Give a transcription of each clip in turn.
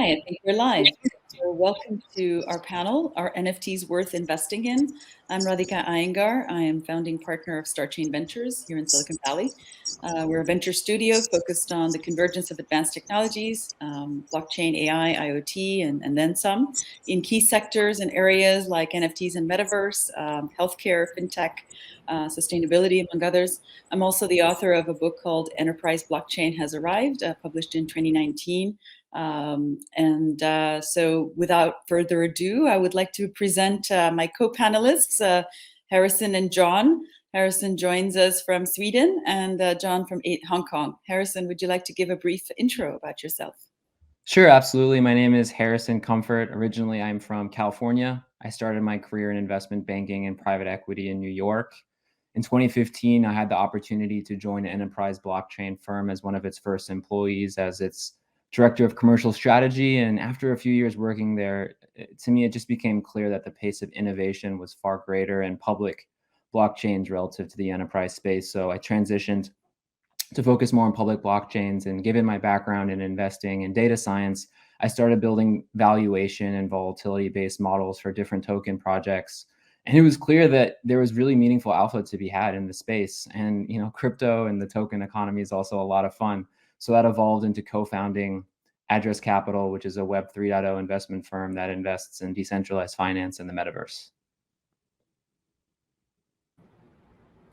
Hi, I think we're live. So welcome to our panel, Are NFTs Worth Investing In? I'm Radhika Iyengar. I am founding partner of StarChain Ventures here in Silicon Valley. We're a venture studio focused on the convergence of advanced technologies, blockchain, AI, IoT, and then some, in key sectors and areas like NFTs and metaverse, healthcare, fintech, sustainability, among others. I'm also the author of a book called Enterprise Blockchain Has Arrived, published in 2019. So without further ado, I would like to present my co-panelists, Harrison and John. Harrison joins us from Sweden and John from Hong Kong. Harrison, would you like to give a brief intro about yourself? Sure, absolutely. My name is Harrison Comfort. Originally, I'm from California. I started my career in investment banking and private equity in New York. In 2015, I had the opportunity to join an enterprise blockchain firm as one of its first employees as its director of commercial strategy. And after a few years working there, to me, it just became clear that the pace of innovation was far greater in public blockchains relative to the enterprise space. So I transitioned to focus more on public blockchains. And given my background in investing and data science, I started building valuation and volatility-based models for different token projects. And it was clear that there was really meaningful alpha to be had in the space. And crypto and the token economy is also a lot of fun. So that evolved into co-founding Address Capital, which is a Web 3.0 investment firm that invests in decentralized finance and the metaverse.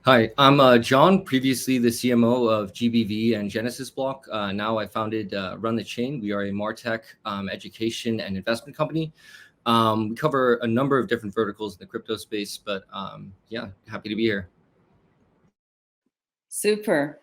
Hi, I'm John, previously the CMO of GBV and Genesis Block. Now I founded Run the Chain. We are a MarTech education and investment company. We cover a number of different verticals in the crypto space, but yeah, happy to be here. Super.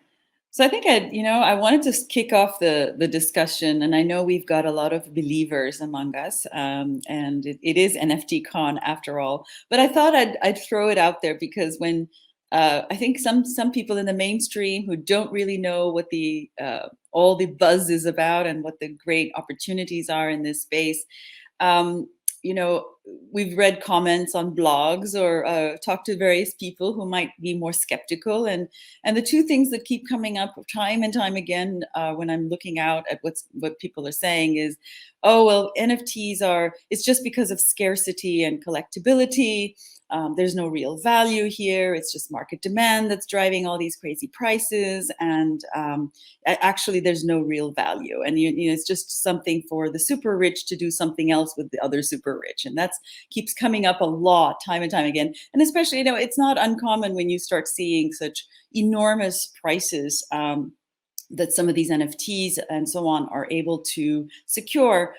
So I think I wanted to kick off the discussion, and I know we've got a lot of believers among us, and it is NFTCON after all. But I thought I'd throw it out there because when I think some people in the mainstream who don't really know what the all the buzz is about and what the great opportunities are in this space, um, we've read comments on blogs or talked to various people who might be more skeptical, and the two things that keep coming up time and time again when I'm looking out at what people are saying is, oh well, it's just because of scarcity and collectability. There's no real value here. It's just market demand that's driving all these crazy prices, and actually there's no real value. And it's just something for the super rich to do something else with the other super rich, and that's keeps coming up a lot, time and time again. And especially, it's not uncommon when you start seeing such enormous prices that some of these NFTs and so on are able to secure.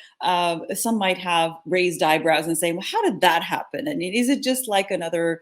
Some might have raised eyebrows and saying, well, how did that happen? And is it just like another,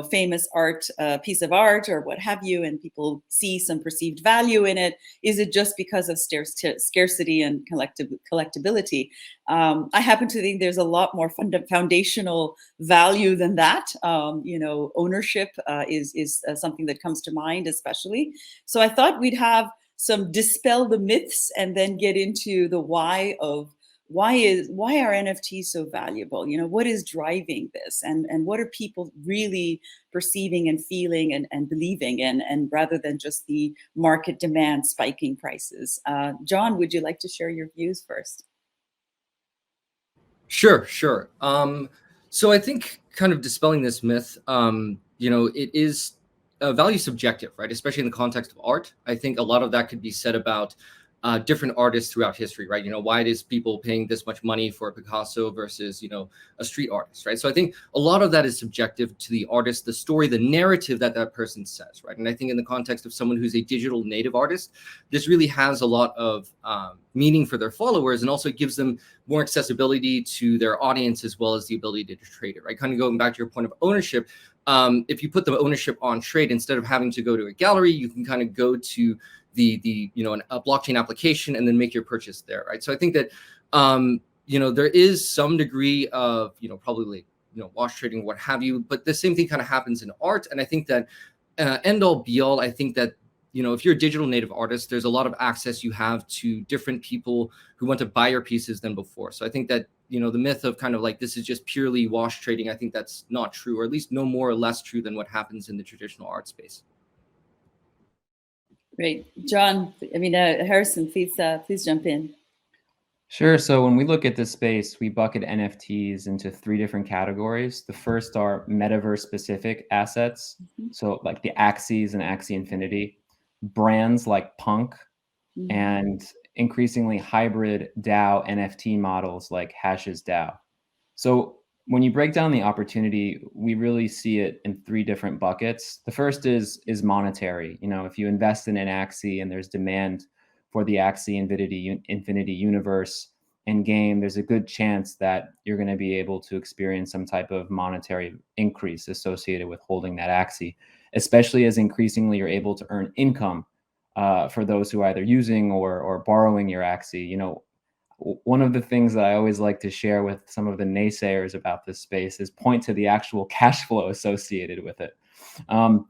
famous art piece of art or what have you, and people see some perceived value in it? Is it just because of scarcity and collectability? I happen to think there's a lot more foundational value than that. Ownership is something that comes to mind, especially. So I thought we'd have some dispel the myths and then get into the why are NFTs so valuable? What is driving this, and what are people really perceiving and feeling and believing in, and rather than just the market demand spiking prices. John, would you like to share your views first? Sure. So I think kind of dispelling this myth, it is value subjective, right? Especially in the context of art. I think a lot of that could be said about different artists throughout history, right? Why is people paying this much money for a Picasso versus, a street artist, right? So I think a lot of that is subjective to the artist, the story, the narrative that person says, right? And I think in the context of someone who's a digital native artist, this really has a lot of meaning for their followers, and also gives them more accessibility to their audience, as well as the ability to trade it, right? Kind of going back to your point of ownership. If you put the ownership on trade, instead of having to go to a gallery, you can kind of go to a blockchain application and then make your purchase there, right? So I think that there is some degree of probably wash trading, what have you, but the same thing kind of happens in art. And I think that end all be all, I think that if you're a digital native artist, there's a lot of access you have to different people who want to buy your pieces than before. So I think that the myth of kind of like this is just purely wash trading, I think that's not true, or at least no more or less true than what happens in the traditional art space. Great, John. Harrison, please jump in. Sure. So when we look at this space, we bucket NFTs into three different categories. The first are metaverse specific assets. Mhm. So like the Axes and Axie Infinity, brands like Punk, Mhm. and increasingly hybrid DAO NFT models like Hashes DAO. So when you break down the opportunity, we really see it in three different buckets. The first is monetary. You know, if you invest in an Axie and there's demand for the Axie Infinity universe and game, there's a good chance that you're going to be able to experience some type of monetary increase associated with holding that Axie, especially as increasingly you're able to earn income for those who are either using or borrowing your Axie. You know, one of the things that I always like to share with some of the naysayers about this space is point to the actual cash flow associated with it. Um,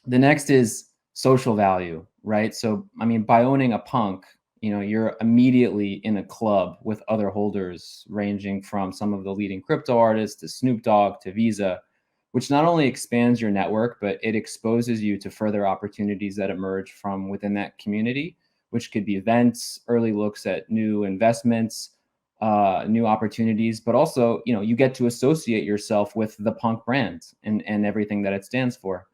the next is social value, right? So, I mean, by owning a Punk, you know, you're immediately in a club with other holders ranging from some of the leading crypto artists to Snoop Dogg to Visa, which not only expands your network, but it exposes you to further opportunities that emerge from within that community, which could be events, early looks at new investments, new opportunities, but also, you know, you get to associate yourself with the Punk brand and everything that it stands for.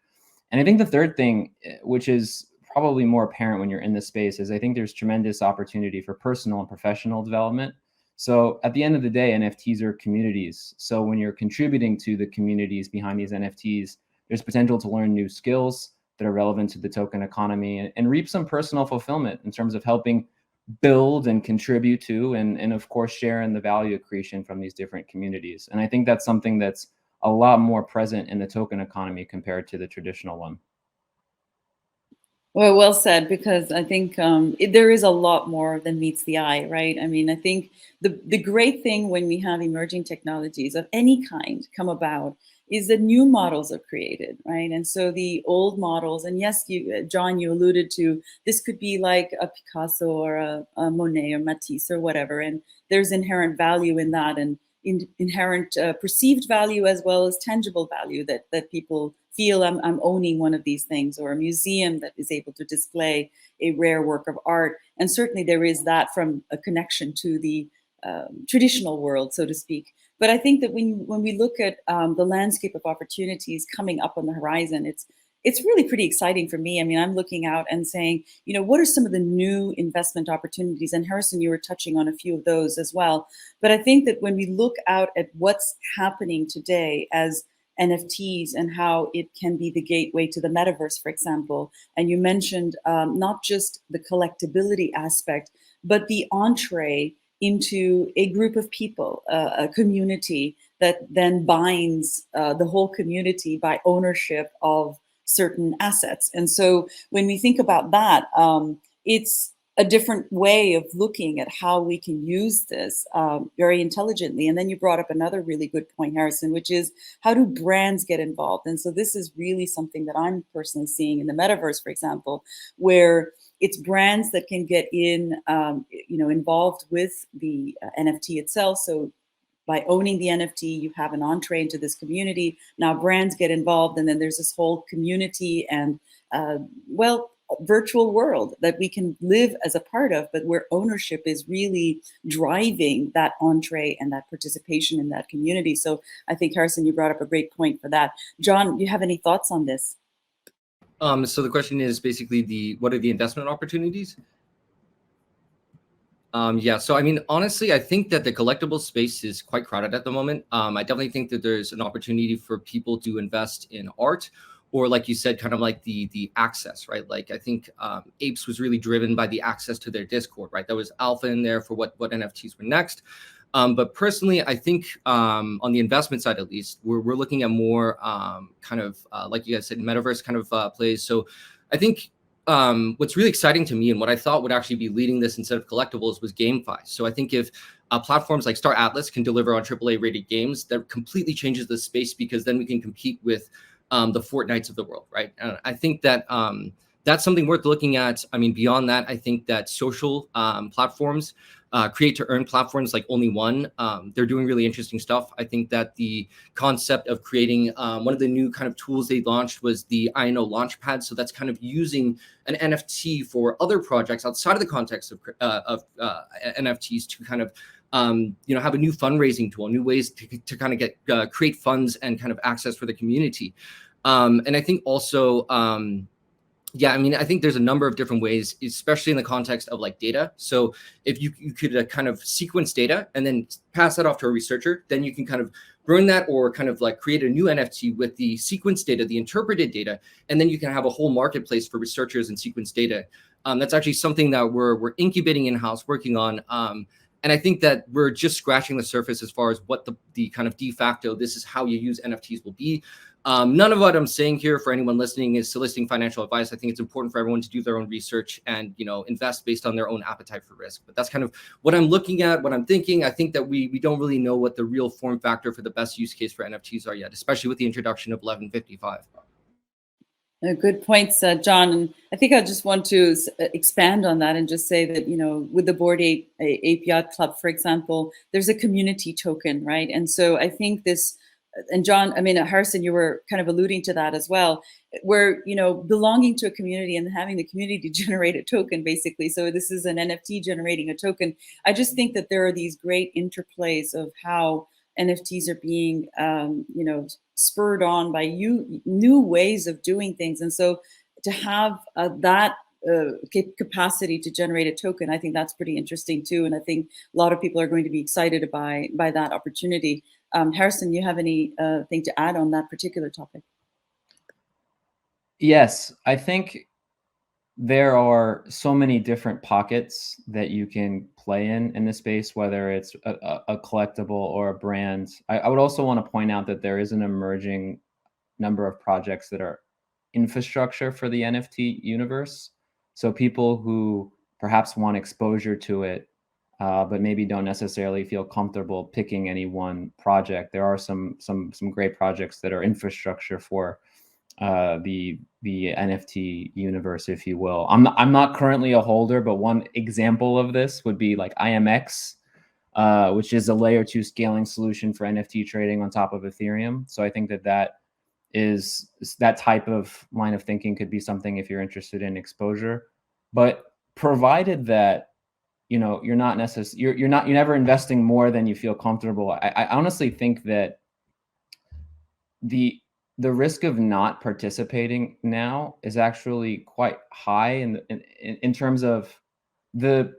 And I think the third thing, which is probably more apparent when you're in this space, is I think there's tremendous opportunity for personal and professional development. So at the end of the day, NFTs are communities. So when you're contributing to the communities behind these NFTs, there's potential to learn new skills that are relevant to the token economy and reap some personal fulfillment in terms of helping build and contribute to and of course share in the value accretion from these different communities. And I think that's something that's a lot more present in the token economy compared to the traditional one. Well said, because I think there is a lot more than meets the eye, right? I mean, I think the great thing when we have emerging technologies of any kind come about is that new models are created, right? And so the old models, and yes, you, John, you alluded to this could be like a Picasso or a Monet or Matisse or whatever, and there's inherent value in that, and inherent perceived value as well as tangible value that people feel I'm owning one of these things, or a museum that is able to display a rare work of art. And certainly there is that from a connection to the traditional world, so to speak. But I think that when we look at the landscape of opportunities coming up on the horizon, it's really pretty exciting for me. I mean, I'm looking out and saying, you know, what are some of the new investment opportunities? And Harrison, you were touching on a few of those as well. But I think that when we look out at what's happening today as NFTs and how it can be the gateway to the metaverse, for example. And you mentioned not just the collectability aspect, but the entree into a group of people, a community that then binds the whole community by ownership of certain assets. And so when we think about that, it's a different way of looking at how we can use this very intelligently. And then you brought up another really good point, Harrison, which is how do brands get involved? And so this is really something that I'm personally seeing in the metaverse, for example, where it's brands that can get in, involved with the NFT itself. So by owning the NFT, you have an entree into this community. Now brands get involved, and then there's this whole community and, virtual world that we can live as a part of, but where ownership is really driving that entree and that participation in that community. So I think, Harrison, you brought up a great point for that. John, do you have any thoughts on this? So the question is basically what are the investment opportunities? Yeah, so I mean, honestly, I think that the collectible space is quite crowded at the moment. I definitely think that there's an opportunity for people to invest in art, or like you said, kind of like the access, right? Like I think Apes was really driven by the access to their Discord, right? There was alpha in there for what NFTs were next. But personally, I think on the investment side, at least, we're looking at more kind of like you guys said, metaverse kind of plays. So I think what's really exciting to me and what I thought would actually be leading this instead of collectibles was GameFi. So I think if platforms like Star Atlas can deliver on AAA rated games, that completely changes the space, because then we can compete with the Fortnites of the world, right? And I think that that's something worth looking at. I mean, beyond that, I think that social platforms, create to earn platforms like Only One, they're doing really interesting stuff. I think that the concept of creating one of the new kind of tools they launched was the INO Launchpad. So that's kind of using an NFT for other projects outside of the context of NFTs to kind of have a new fundraising tool, new ways to kind of get create funds and kind of access for the community. And I think also, yeah, I mean, I think there's a number of different ways, especially in the context of like data. So if you could kind of sequence data and then pass that off to a researcher, then you can kind of burn that or kind of like create a new NFT with the sequence data, the interpreted data, and then you can have a whole marketplace for researchers and sequence data. That's actually something that we're incubating in-house, working on. And I think that we're just scratching the surface as far as what the kind of de facto, this is how you use NFTs will be. None of what I'm saying here for anyone listening is soliciting financial advice. I think it's important for everyone to do their own research and, invest based on their own appetite for risk. But that's kind of what I'm looking at, what I'm thinking. I think that we don't really know what the real form factor for the best use case for NFTs are yet, especially with the introduction of 1155. Good points, John. And I think I just want to expand on that and just say that, with the Bored Ape API Club, for example, there's a community token, right? And so I think this, and John, I mean, Harrison, you were kind of alluding to that as well, where, belonging to a community and having the community generate a token, basically. So this is an NFT generating a token. I just think that there are these great interplays of how NFTs are being, spurred on by new ways of doing things. And so to have that capacity to generate a token, I think that's pretty interesting too. And I think a lot of people are going to be excited by that opportunity. Harrison, you have any thing to add on that particular topic? Yes, I think there are so many different pockets that you can play in this space, whether it's a collectible or a brand. I would also want to point out that there is an emerging number of projects that are infrastructure for the NFT universe. So people who perhaps want exposure to it, but maybe don't necessarily feel comfortable picking any one project. There are some great projects that are infrastructure for the NFT universe, if you will. I'm not currently a holder, but one example of this would be like IMX, which is a layer 2 scaling solution for NFT trading on top of Ethereum. So I think that type of line of thinking could be something if you're interested in exposure, but provided that you're never investing more than you feel comfortable. I honestly think that the risk of not participating now is actually quite high in terms of the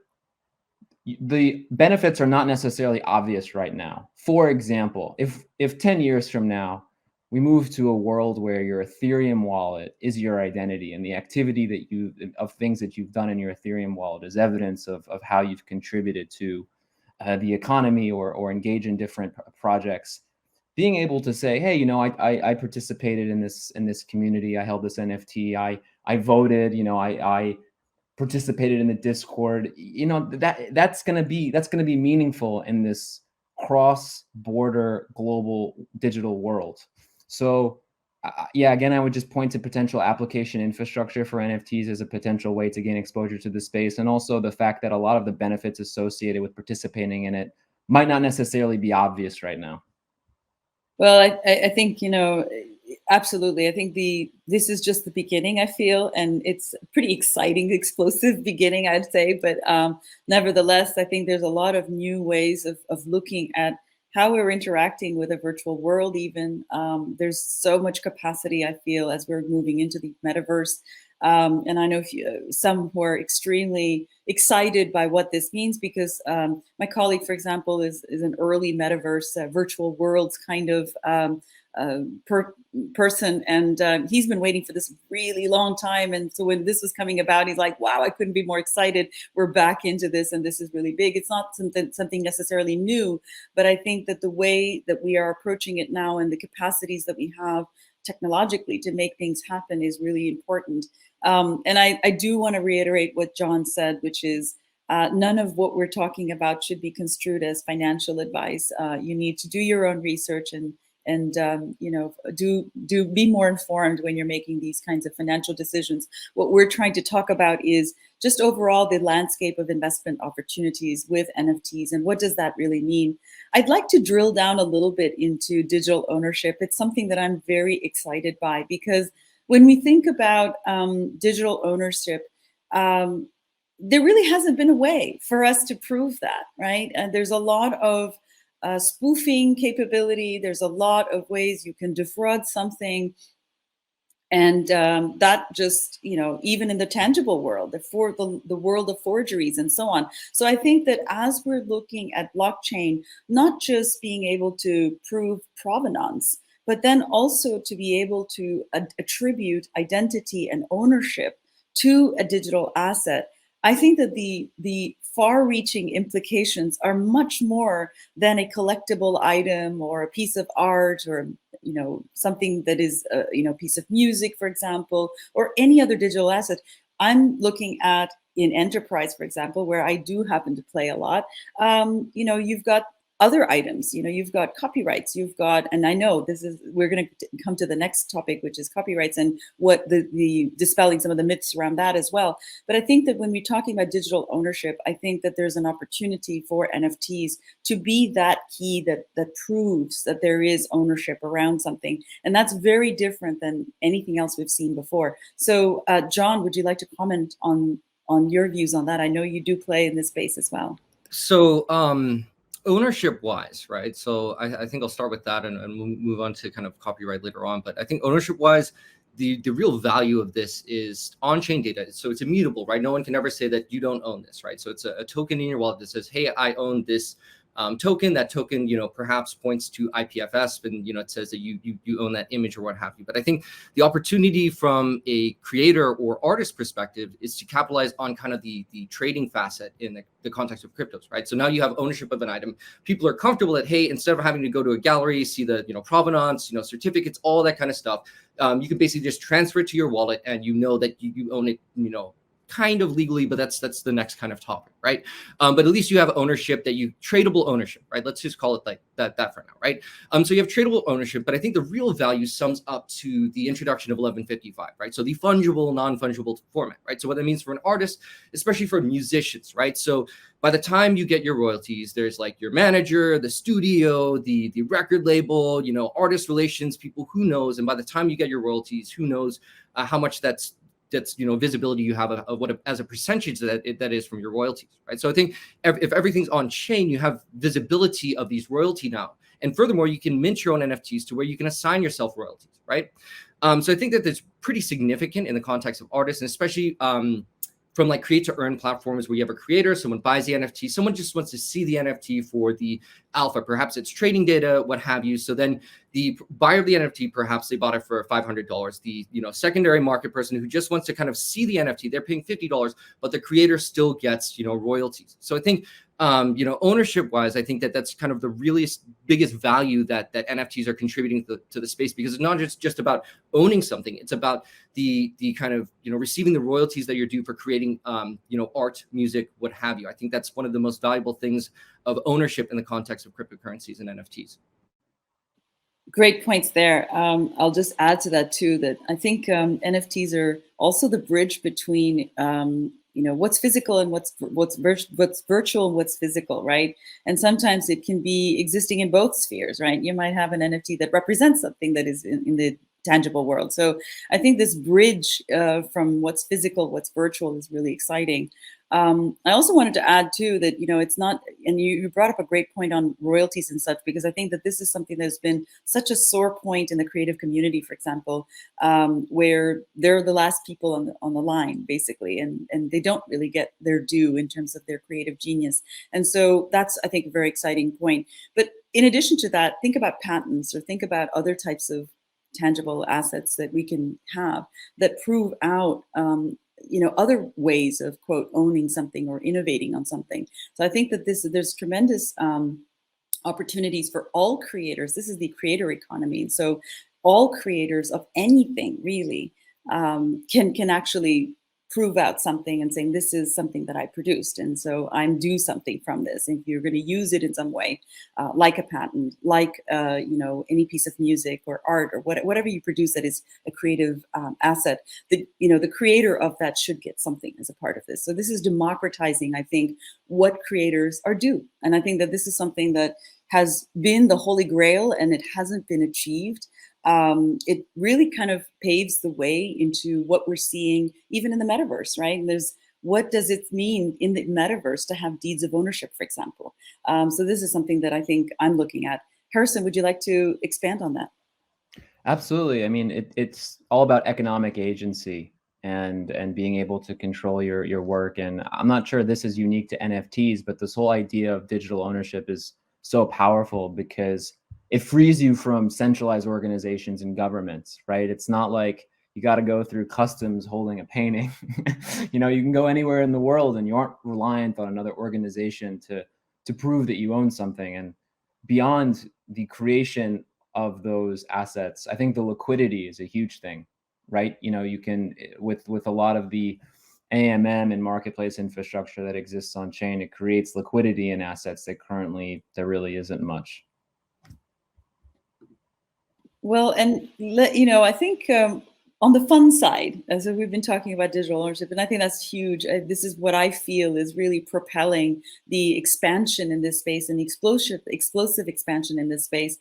benefits are not necessarily obvious right now. For example, if 10 years from now we move to a world where your Ethereum wallet is your identity and the activity of things that you've done in your Ethereum wallet is evidence of how you've contributed to the economy or engage in different projects, being able to say, hey, I participated in this community, I held this NFT, I voted, I participated in the Discord, that's going to be meaningful in this cross-border global digital world. So yeah, again, I would just point to potential application infrastructure for NFTs as a potential way to gain exposure to the space, and also the fact that a lot of the benefits associated with participating in it might not necessarily be obvious right now. Well, I think, absolutely. I think this is just the beginning, I feel, and it's a pretty exciting, explosive beginning, I'd say. But nevertheless, I think there's a lot of new ways of looking at how we're interacting with a virtual world even. There's so much capacity, I feel, as we're moving into the metaverse. And I know some who are extremely excited by what this means, because my colleague, for example, is an early metaverse virtual worlds kind of person, and he's been waiting for this really long time. And so when this was coming about, he's like, wow, I couldn't be more excited. We're back into this, and this is really big. It's not something necessarily new, but I think that the way that we are approaching it now and the capacities that we have technologically to make things happen is really important. And I do want to reiterate what John said, which is none of what we're talking about should be construed as financial advice. You need to do your own research and you know, do be more informed when you're making these kinds of financial decisions. What we're trying to talk about is just overall the landscape of investment opportunities with NFTs and what does that really mean. I'd like to drill down a little bit into digital ownership. It's something that I'm very excited by, because when we think about digital ownership, there really hasn't been a way for us to prove that, right? And there's a lot of spoofing capability. There's a lot of ways you can defraud something. And that just, you know, even in the tangible world, the world of forgeries and so on. So I think that as we're looking at blockchain, not just being able to prove provenance, but then also to be able to attribute identity and ownership to a digital asset, I think that the far-reaching implications are much more than a collectible item or a piece of art, or you know, something that is you know, piece of music, for example, or any other digital asset. I'm looking at in enterprise, for example, where I do happen to play a lot. You know, you've got other items, you know, you've got copyrights, you've got, and I know this is, we're going to come to the next topic, which is copyrights and what the dispelling some of the myths around that as well. But I think that when we're talking about digital ownership, I think that there's an opportunity for NFTs to be that key that proves that there is ownership around something. And that's very different than anything else we've seen before. So John, would you like to comment on your views on that? I know you do play in this space as well. So ownership wise, right? So I think I'll start with that, and we'll move on to kind of copyright later on. But I think ownership wise, the real value of this is on-chain data. So it's immutable, right? No one can ever say that you don't own this, right? So it's a token in your wallet that says, hey, I own this token. That token, you know, perhaps points to IPFS, and you know, it says that you own that image or what have you. But I think the opportunity from a creator or artist perspective is to capitalize on kind of the trading facet in the context of cryptos, right? So now you have ownership of an item. People are comfortable that, hey, instead of having to go to a gallery, see the, you know, provenance, you know, certificates, all that kind of stuff, you can basically just transfer it to your wallet, and you know that you own it, you know, kind of legally, but that's the next kind of topic, right? But at least you have ownership, that you tradable ownership, right? Let's just call it like that for now, right? So you have tradable ownership, but I think the real value sums up to the introduction of 1155, right? So the fungible, non-fungible format, right? So what that means for an artist, especially for musicians, right? So by the time you get your royalties, there's like your manager, the studio, the record label, you know, artist relations people, who knows? And by the time you get your royalties, who knows how much that's you know, visibility you have of what as a percentage that is from your royalties, right? So I think if everything's on chain, you have visibility of these royalty now, and furthermore, you can mint your own NFTs to where you can assign yourself royalties, right? So I think that that's pretty significant in the context of artists, and especially from like create to earn platforms where you have a creator, someone buys the NFT, someone just wants to see the NFT for the alpha, perhaps it's trading data, what have you. So then the buyer of the NFT, perhaps they bought it for $500. The, you know, secondary market person who just wants to kind of see the NFT, they're paying $50, but the creator still gets, you know, royalties. So I think you know, ownership wise, I think that that's kind of the really biggest value that NFTs are contributing to the space, because it's not just about owning something. It's about the kind of, you know, receiving the royalties that you're due for creating, you know, art, music, what have you. I think that's one of the most valuable things of ownership in the context of cryptocurrencies and NFTs. Great points there. I'll just add to that too, that I think NFTs are also the bridge between you know, what's physical and what's virtual and what's physical, right? And sometimes it can be existing in both spheres, right? You might have an NFT that represents something that is in the tangible world. So I think this bridge from what's physical, what's virtual is really exciting. I also wanted to add too that, you know, it's not, and you brought up a great point on royalties and such, because I think that this is something that's been such a sore point in the creative community, for example, where they're the last people on the line, basically, and they don't really get their due in terms of their creative genius. And so that's, I think, a very exciting point. But in addition to that, think about patents, or think about other types of tangible assets that we can have that prove out you know, other ways of, quote, owning something or innovating on something. So I think that there's tremendous opportunities for all creators. This is the creator economy. So all creators of anything really can actually prove out something and saying, this is something that I produced, and so I'm due something from this. And if you're going to use it in some way, like a patent, like any piece of music or art or whatever you produce that is a creative asset, the creator of that should get something as a part of this. So this is democratizing, I think, what creators are due. And I think that this is something that has been the holy grail, and it hasn't been achieved. It really kind of paves the way into what we're seeing even in the metaverse, right? And what does it mean in the metaverse to have deeds of ownership, for example? So this is something that I think I'm looking at. Harrison, would you like to expand on that? Absolutely. I mean, it's all about economic agency and being able to control your work. And I'm not sure this is unique to NFTs, but this whole idea of digital ownership is so powerful because it frees you from centralized organizations and governments, right? It's not like you got to go through customs holding a painting. You can go anywhere in the world and you aren't reliant on another organization to prove that you own something. And beyond the creation of those assets, I think the liquidity is a huge thing, right? You can, with a lot of the AMM and marketplace infrastructure that exists on chain, it creates liquidity in assets that currently there really isn't much. Well, and I think on the fun side, as we've been talking about digital ownership, and I think that's huge. This is what I feel is really propelling the expansion in this space, and the explosive expansion in this space,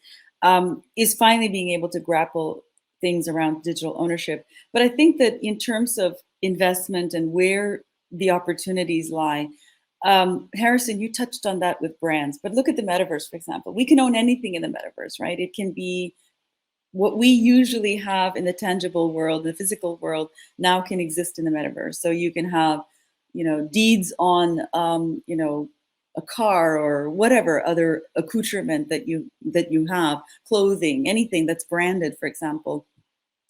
is finally being able to grapple things around digital ownership. But I think that in terms of investment and where the opportunities lie, Harrison, you touched on that with brands, but look at the metaverse, for example. We can own anything in the metaverse, right? It can be what we usually have in the tangible world, the physical world, now can exist in the metaverse. So you can have, deeds on, a car or whatever other accoutrement that you have, clothing, anything that's branded, for example.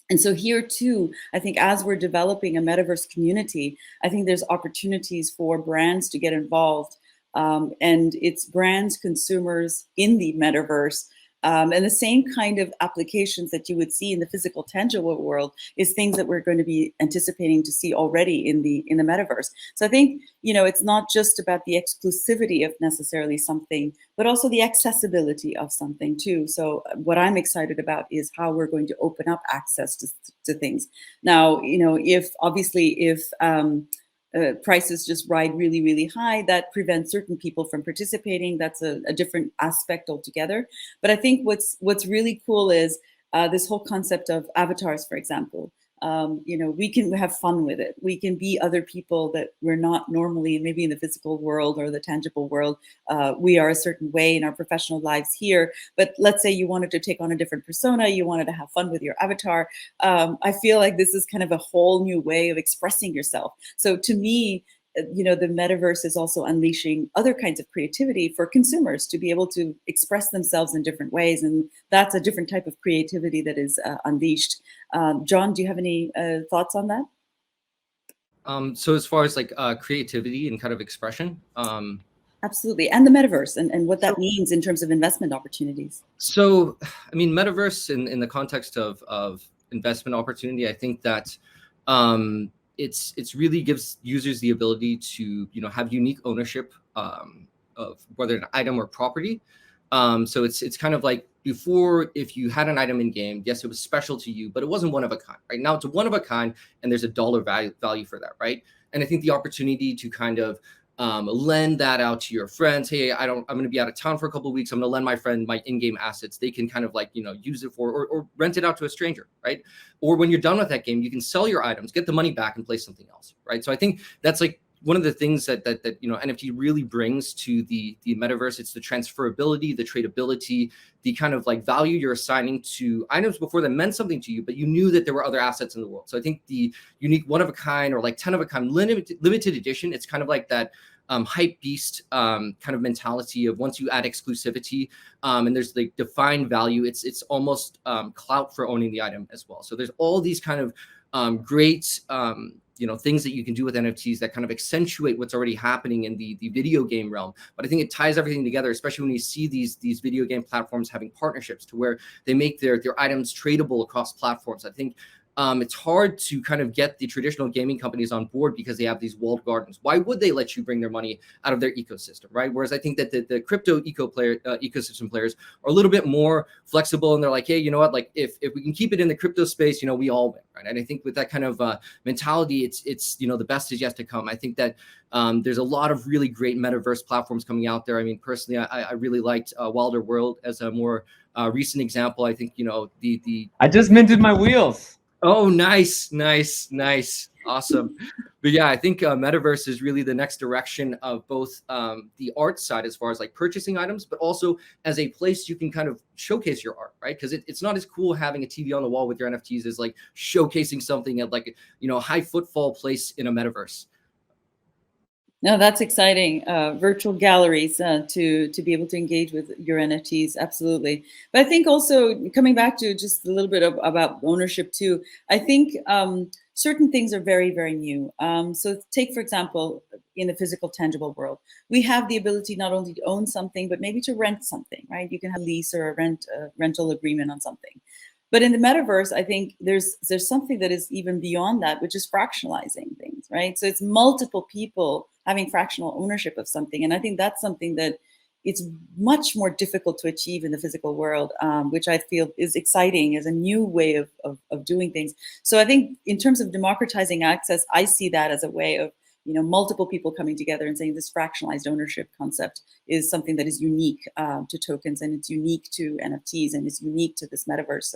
And so here too, I think as we're developing a metaverse community, I think there's opportunities for brands to get involved, and it's brands, consumers in the metaverse. And the same kind of applications that you would see in the physical, tangible world is things that we're going to be anticipating to see already in the metaverse. So I think it's not just about the exclusivity of necessarily something, but also the accessibility of something too. So what I'm excited about is how we're going to open up access to things. Now, if prices just ride really, really high, that prevents certain people from participating. That's a different aspect altogether. But I think what's really cool is this whole concept of avatars, for example. We can have fun with it. We can be other people that we're not normally, maybe in the physical world or the tangible world. We are a certain way in our professional lives here. But let's say you wanted to take on a different persona, you wanted to have fun with your avatar. I feel like this is kind of a whole new way of expressing yourself. So to me, the metaverse is also unleashing other kinds of creativity for consumers to be able to express themselves in different ways. And that's a different type of creativity that is unleashed. John, do you have any thoughts on that? So as far as like creativity and kind of expression, absolutely, and the metaverse and what that means in terms of investment opportunities. So, I mean, metaverse in the context of investment opportunity, I think that it's really gives users the ability to have unique ownership of whether an item or property. So it's kind of like before, if you had an item in game, yes, it was special to you, but it wasn't one of a kind. Right now, it's a one of a kind, and there's a dollar value for that, right? And I think the opportunity to kind of lend that out to your friends. Hey, I'm going to be out of town for a couple of weeks. I'm going to lend my friend my in-game assets. They can kind of like, use it for, or rent it out to a stranger, right? Or when you're done with that game, you can sell your items, get the money back and play something else, right? So I think that's like one of the things that NFT really brings to the metaverse. It's the transferability, the tradability, the kind of like value you're assigning to items before that meant something to you, but you knew that there were other assets in the world. So I think the unique one of a kind or like 10 of a kind limited edition, it's kind of like that hype beast kind of mentality of once you add exclusivity and there's like defined value, it's almost clout for owning the item as well. So there's all these kind of great things that you can do with NFTs that kind of accentuate what's already happening in the video game realm. But I think it ties everything together, especially when you see these video game platforms having partnerships to where they make their items tradable across platforms. I think it's hard to kind of get the traditional gaming companies on board because they have these walled gardens. Why would they let you bring their money out of their ecosystem, right? Whereas I think that the crypto ecosystem players are a little bit more flexible, and they're like, hey, you know what? Like if we can keep it in the crypto space, we all win, right? And I think with that kind of mentality, it's the best is yet to come. I think that there's a lot of really great metaverse platforms coming out there. I mean, personally, I really liked Wilder World as a more recent example. I think the I just minted my wheels. Oh, nice. Awesome. But yeah, I think metaverse is really the next direction of both the art side as far as like purchasing items, but also as a place you can kind of showcase your art, right? Because it's not as cool having a TV on the wall with your NFTs as like showcasing something at like a high footfall place in a metaverse. No, that's exciting. Virtual galleries to be able to engage with your NFTs, absolutely. But I think also coming back to just a little bit about ownership too. I think certain things are very, very new. So take, for example, in the physical, tangible world, we have the ability not only to own something, but maybe to rent something, right? You can have a lease or a rental agreement on something. But in the metaverse, I think there's something that is even beyond that, which is fractionalizing things, right? So it's multiple people having fractional ownership of something. And I think that's something that it's much more difficult to achieve in the physical world, which I feel is exciting as a new way of doing things. So I think in terms of democratizing access, I see that as a way of multiple people coming together and saying this fractionalized ownership concept is something that is unique to tokens, and it's unique to NFTs, and it's unique to this metaverse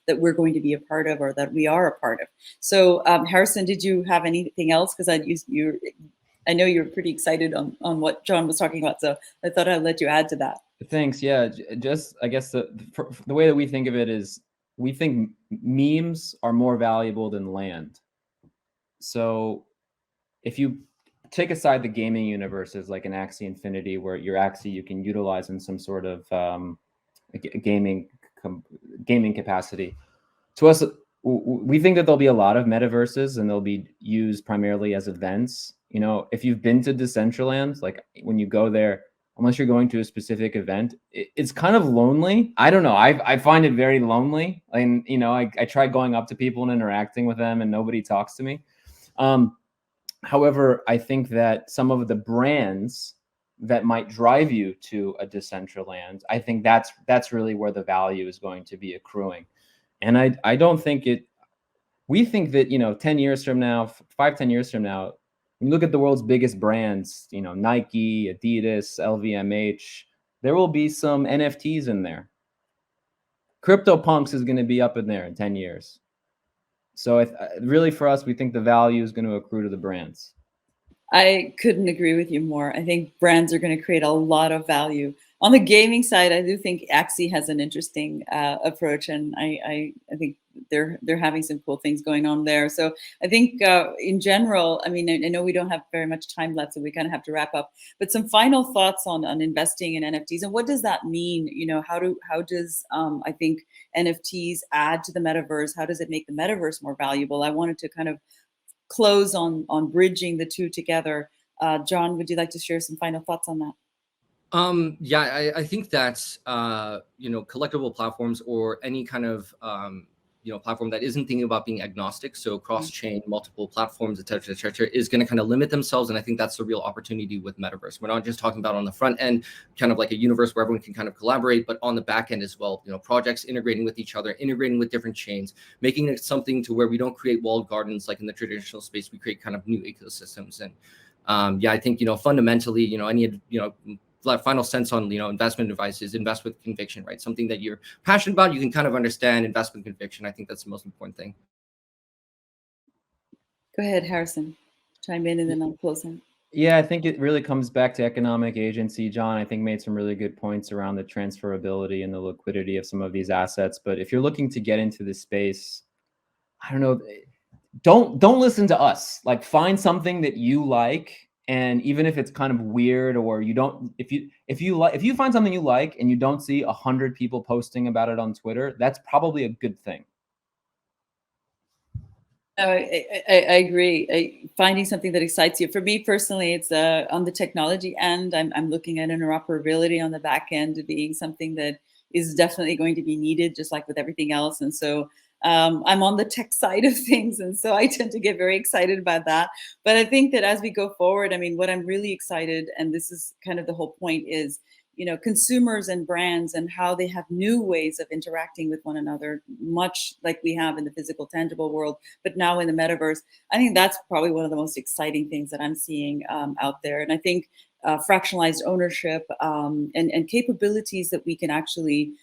that we're going to be a part of, or that we are a part of. So Harrison, did you have anything else? Because I know you're pretty excited on what John was talking about, so I thought I'd let you add to that. Thanks. Yeah, just I guess the way that we think of it is we think memes are more valuable than land. So if you take aside the gaming universes like an Axie Infinity, where your Axie you can utilize in some sort of gaming capacity, to us, we think that there'll be a lot of metaverses and they'll be used primarily as events. If you've been to Decentraland, like when you go there, unless you're going to a specific event, it's kind of lonely. I don't know. I find it very lonely. And, I try going up to people and interacting with them and nobody talks to me. However, I think that some of the brands that might drive you to a Decentraland, I think that's really where the value is going to be accruing. And I don't think we think that, 10 years from now, 5-10 years from now, when you look at the world's biggest brands, Nike, Adidas, LVMH, there will be some NFTs in there. CryptoPunks is going to be up in there in 10 years. So really for us, we think the value is going to accrue to the brands. I couldn't agree with you more. I think brands are going to create a lot of value. On the gaming side, I do think Axie has an interesting approach, and I think they're having some cool things going on there. So I think in general, I mean, I know we don't have very much time left, so we kind of have to wrap up. But some final thoughts on investing in NFTs, and what does that mean? How does I think NFTs add to the metaverse? How does it make the metaverse more valuable? I wanted to kind of close on bridging the two together. John, would you like to share some final thoughts on that? Yeah, I think that's collectible platforms or any kind of platform that isn't thinking about being agnostic, so cross-chain, multiple platforms, et cetera, is going to kind of limit themselves. And I think that's the real opportunity with metaverse. We're not just talking about on the front end, kind of like a universe where everyone can kind of collaborate, but on the back end as well, projects integrating with each other, integrating with different chains, making it something to where we don't create walled gardens like in the traditional space. We create kind of new ecosystems. And I think fundamentally, any final sense on investment advice is invest with conviction, right? Something that you're passionate about, you can kind of understand, invest with conviction. I think that's the most important thing. Go ahead, Harrison, chime in and then I'll close in. Yeah, I think it really comes back to economic agency. John, I think, made some really good points around the transferability and the liquidity of some of these assets. But if you're looking to get into this space, I don't know, don't listen to us. Like, find something that you like. And even if it's kind of weird, or you don't, if you find something you like and you don't see 100 people posting about it on Twitter, that's probably a good thing. I agree. Finding something that excites you. For me personally, it's on the technology end. I'm looking at interoperability on the back end being something that is definitely going to be needed, just like with everything else. And so I'm on the tech side of things, and so I tend to get very excited about that. But I think that as we go forward, I mean, what I'm really excited, and this is kind of the whole point, is consumers and brands and how they have new ways of interacting with one another, much like we have in the physical, tangible world, but now in the metaverse. I think that's probably one of the most exciting things that I'm seeing out there. And I think fractionalized ownership and capabilities that we can actually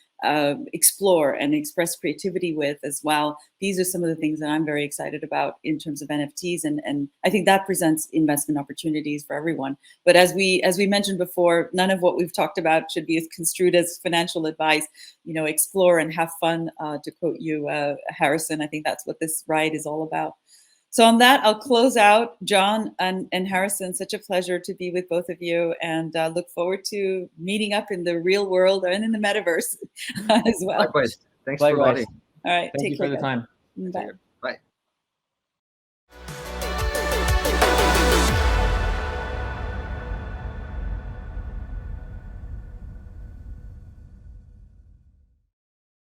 explore and express creativity with as well. These are some of the things that I'm very excited about in terms of NFTs, and I think that presents investment opportunities for everyone. But as we mentioned before, none of what we've talked about should be construed as financial advice. Explore and have fun, to quote you, Harrison. I think that's what this ride is all about. So on that, I'll close out. John and Harrison, such a pleasure to be with both of you, and look forward to meeting up in the real world and in the metaverse as well. Likewise. Thanks Likewise. for the audience. All right. Thank you for the time. Bye.